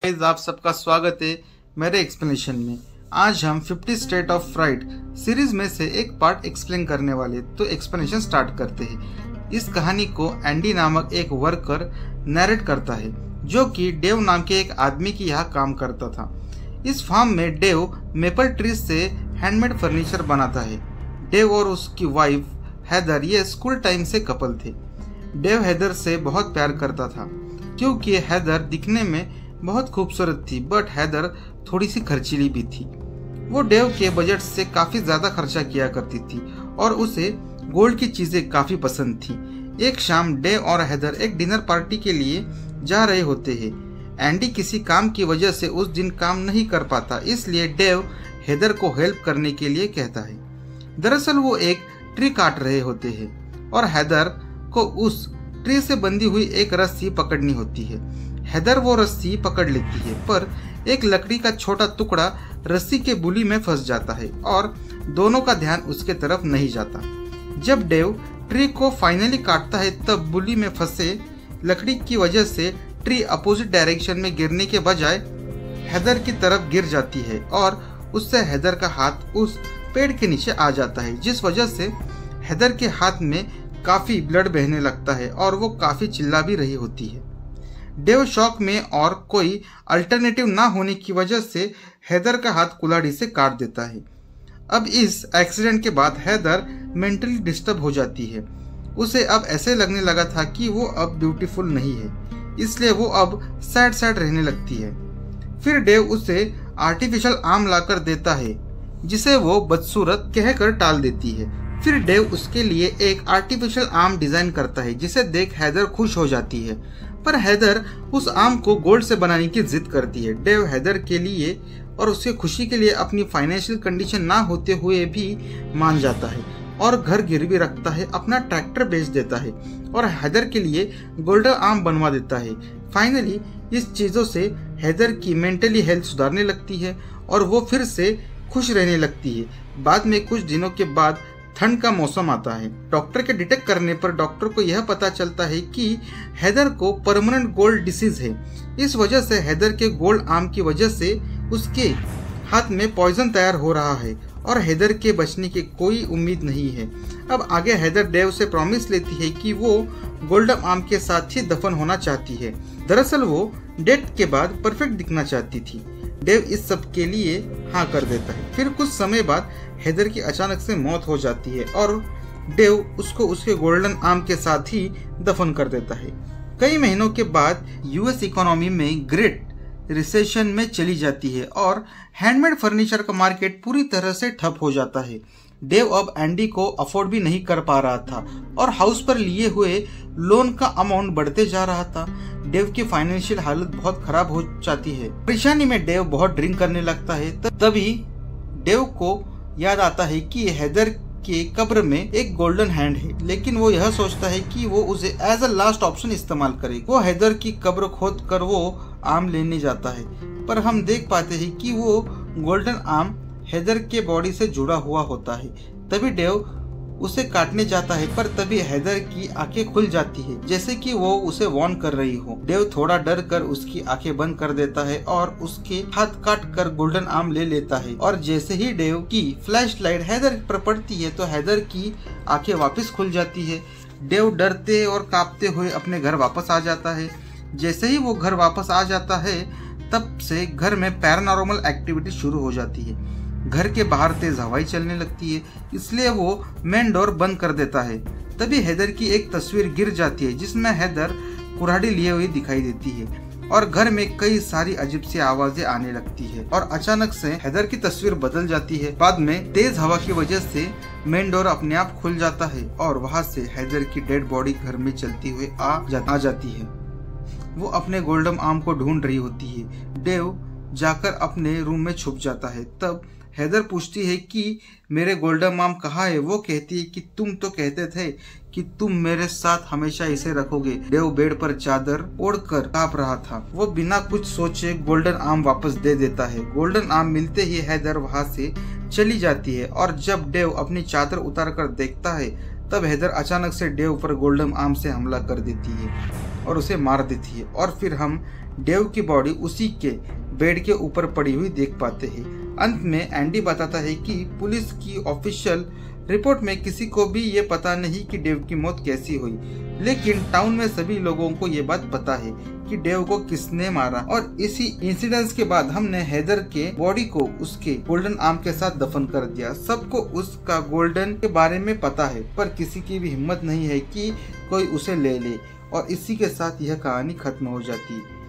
Guys, आप सबका स्वागत है मेरे एक्सप्लेनेशन में। आज हम 50 स्टेट ऑफ फ्राइड सीरीज में से एक पार्ट एक्सप्लेन करने वाले, तो एक्सप्लेनेशन स्टार्ट करते हैं। इस कहानी को एंडी नामक एक वर्कर नरेट करता है, जो कि डेव नाम के एक आदमी की यहाँ काम करता था। इस फार्म में डेव मेपल ट्रीज से हैंडमेड फर्नीचर बनाता है। डेव और उसकी वाइफ हैदर ये स्कूल टाइम से कपल थे। डेव हैदर से बहुत प्यार करता था, क्योंकि हैदर दिखने में बहुत खूबसूरत थी, बट हैदर थोड़ी सी खर्चीली भी थी। वो डेव के बजट से काफ़ी ज़्यादा खर्चा किया करती थी और उसे गोल्ड की चीज़ें काफ़ी पसंद थी। एक शाम डेव और हैदर एक डिनर पार्टी के लिए जा रहे होते हैं। एंडी किसी काम की वजह से उस दिन काम नहीं कर पाता, इसलिए डेव हैदर को हेल्प करने के लिए कहता है। दरअसल वो एक ट्री काट रहे होते हैं और हैदर को उस ट्री से बंधी हुई एक रस्सी पकड़नी होती है। हैदर वो रस्सी पकड़ लेती है, पर एक लकड़ी का छोटा टुकड़ा रस्सी के बुली में फंस जाता है और दोनों का ध्यान उसके तरफ नहीं जाता। जब डेव ट्री को फाइनली काटता है, तब बुली में फंसे लकड़ी की वजह से ट्री अपोजिट डायरेक्शन में गिरने के बजाय हैदर की तरफ गिर जाती है और उससे हैदर का हाथ उस पेड़ के नीचे आ जाता है, जिस वजह से हैदर के हाथ में काफ़ी ब्लड बहने लगता है और वो काफ़ी चिल्ला भी रही होती है। डेव शॉक में और कोई अल्टरनेटिव ना होने की वजह से हैदर का हाथ कुल्हाड़ी से काट देता है। अब इस एक्सीडेंट के बाद हैदर मेंटली डिस्टर्ब हो जाती है। उसे अब ऐसे लगने लगा था कि वो अब ब्यूटीफुल नहीं है, इसलिए वो अब सैड सैड रहने लगती है। फिर डेव उसे आर्टिफिशियल आर्म लाकर देता है, जिसे वो बदसूरत कहकर टाल देती है। फिर डेव उसके लिए एक आर्टिफिशियल आर्म डिजाइन करता है, जिसे देख हैदर खुश हो जाती है, पर हैदर उस आर्म को गोल्ड से बनाने की जिद करती है। डेव हैदर के लिए और उसके खुशी के लिए अपनी फाइनेंशियल कंडीशन ना होते हुए भी मान जाता है और घर गिरवी रखता है, अपना ट्रैक्टर बेच देता है और हैदर के लिए गोल्डन आर्म बनवा देता है। फाइनली इस चीज़ों से हैदर की मेंटली हेल्थ सुधारने लगती है और वो फिर से खुश रहने लगती है। बाद में कुछ दिनों के बाद ठंड का मौसम आता है। डॉक्टर के डिटेक्ट करने पर डॉक्टर को यह पता चलता है कि हैदर को परमानेंट गोल्ड डिसीज है। इस वजह से हैदर के गोल्ड आर्म की वजह से उसके हाथ में पॉइजन तैयार हो रहा है और हैदर के बचने की कोई उम्मीद नहीं है। अब आगे हैदर डेव से प्रॉमिस लेती है कि वो गोल्डन आर्म के साथ ही दफन होना चाहती है। दरअसल वो डेथ के बाद परफेक्ट दिखना चाहती थी। डेव इस सब के लिए हाँ कर देता है। फिर कुछ समय बाद हैदर की अचानक से मौत हो जाती है और डेव उसको उसके गोल्डन आर्म के साथ ही दफन कर देता है। कई महीनों के बाद यूएस इकोनॉमी में ग्रेट रिसेशन में चली जाती है और हैंडमेड फर्नीचर का मार्केट पूरी तरह से ठप हो जाता है। डेव अब एंडी को अफोर्ड भी नहीं कर पा रहा था और हाउस पर लिए हुए लोन का अमाउंट बढ़ते जा रहा था। डेव की फाइनेंशियल हालत बहुत खराब हो जाती है। परेशानी में डेव बहुत ड्रिंक करने लगता है। तभी डेव को याद आता है कि हैदर के कब्र में एक गोल्डन हैंड है, लेकिन वो यह सोचता है कि वो उसे एज अ लास्ट ऑप्शन इस्तेमाल करे। वो हैदर की कब्र खोद कर वो आर्म लेने जाता है, पर हम देख पाते हैं कि वो गोल्डन आर्म हैदर के बॉडी से जुड़ा हुआ होता है। तभी डेव उसे काटने जाता है, पर तभी हैदर की आंखें खुल जाती है, जैसे कि वो उसे वार्न कर रही हो। डेव थोड़ा डर कर उसकी आंखें बंद कर देता है और उसके हाथ काट कर गोल्डन आर्म ले लेता है। और जैसे ही डेव की फ्लैश लाइट हैदर पर पड़ती है, तो हैदर की आंखें वापस खुल जाती है। डेव डरते और कांपते हुए अपने घर वापस आ जाता है। जैसे ही वो घर वापस आ जाता है, तब से घर में पैरानॉर्मल एक्टिविटी शुरू हो जाती है। घर के बाहर तेज हवाई चलने लगती है, इसलिए वो मेन डोर बंद कर देता है। तभी हैदर की एक तस्वीर गिर जाती है, जिसमें हैदर कुल्हाड़ी लिए हुई दिखाई देती है और घर में कई सारी अजीब सी आवाजें आने लगती है और अचानक से हैदर की तस्वीर बदल जाती है। बाद में तेज हवा की वजह से मेन डोर अपने आप खुल जाता है और वहां से हैदर की डेड बॉडी घर में चलती हुई आ जाती है। वो अपने गोल्डन आर्म को ढूंढ रही होती है। डेव जाकर अपने रूम में छुप जाता है। तब हैदर पूछती है कि मेरे गोल्डन आर्म कहाँ है। वो कहती है कि तुम तो कहते थे कि तुम मेरे साथ हमेशा इसे रखोगे। डेव बेड पर चादर ओढ़कर कांप रहा था। वो बिना कुछ सोचे गोल्डन आर्म वापस दे देता है। गोल्डन आर्म मिलते ही हैदर वहां से चली जाती है और जब डेव अपनी चादर उतार कर देखता है, तब हैदर अचानक से डेव पर गोल्डन आर्म से हमला कर देती है। और उसे मार देती है और फिर हम डेव की बॉडी उसी के बेड के ऊपर पड़ी हुई देख पाते हैं। अंत में एंडी बताता है कि पुलिस की ऑफिशियल रिपोर्ट में किसी को भी ये पता नहीं कि डेव की मौत कैसी हुई, लेकिन टाउन में सभी लोगों को ये बात पता है कि डेव को किसने मारा। और इसी इंसिडेंस के बाद हमने हेदर के बॉडी को उसके गोल्डन आर्म के साथ दफन कर दिया। सबको उसका गोल्डन के बारे में पता है, पर किसी की भी हिम्मत नहीं है कि कोई उसे ले ले, और इसी के साथ यह कहानी खत्म हो जाती है।